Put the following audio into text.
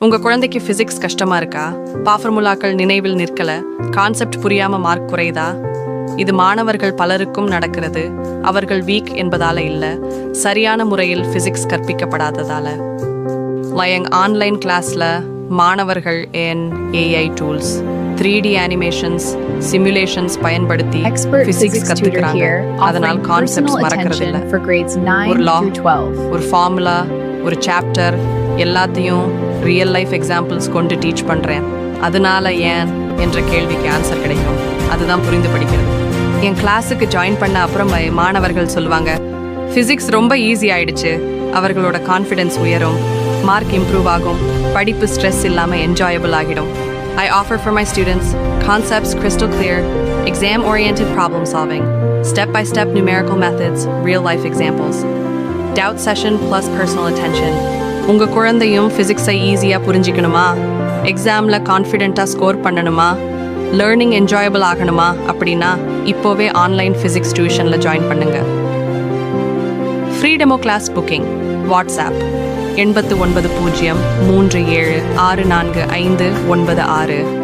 உங்க குழந்தைக்கு பிசிக்ஸ் கஷ்டமா இருக்கா? ஃபார்முலாக்கள் நினைவில் நிற்கல, கான்செப்ட் புரியாம மார்க் குறையுதா? இது மாணவர்கள் பலருக்கும் நடக்கிறது. அவர்கள் வீக் என்பதால இல்ல, சரியான முறையில் பிசிக்ஸ் கற்பிக்கப்படாததால. ஆன்லைன் கிளாஸ்ல மாணவர்கள் AI tools, 3D animations, simulations பயன்படுத்தி பிசிக்ஸ் கத்துக்கிறாங்க. அதனால் கான்செப்ட்ஸ் மறக்கிறது இல்ல. ஒரு லா, ஒரு ஃபார்முலா, ஒரு சாப்டர் எல்லாத்தையும் ரியல் லைஃப் எக்ஸாம்பிள்ஸ் கொண்டு டீச் பண்றேன். அதனால ஏன் என்ற கேள்விக்கு ஆன்சர் கிடைக்கும். அதுதான் புரிந்து படிக்கிறது. என் கிளாஸுக்கு ஜாயின் பண்ண அப்புறம் மாணவர்கள் சொல்லுவாங்க, பிசிக்ஸ் ரொம்ப ஈஸி ஆயிடுச்சு. அவர்களோட கான்ஃபிடென்ஸ் உயரும், மார்க் இம்ப்ரூவ் ஆகும், படிப்பு ஸ்ட்ரெஸ் இல்லாம என்ஜாயபிள் ஆகிடும். I offer for my students concepts crystal clear, exam-oriented problem solving, step-by-step numerical methods, real-life examples, doubt session plus personal attention. உங்க குழந்தையும் பிசிக்ஸை ஈஸியா புரிஞ்சிக்கணுமா? எக்ஸாம்ல கான்ஃபிடென்ட்டா ஸ்கோர் பண்ணணுமா? லேர்னிங் என்ஜாயபிள் ஆகணுமா? அப்படின்னா இப்போவே ஆன்லைன் பிசிக்ஸ் டியூஷன்ல ஜாயின் பண்ணுங்க. Free demo class booking. WhatsApp 8903764596.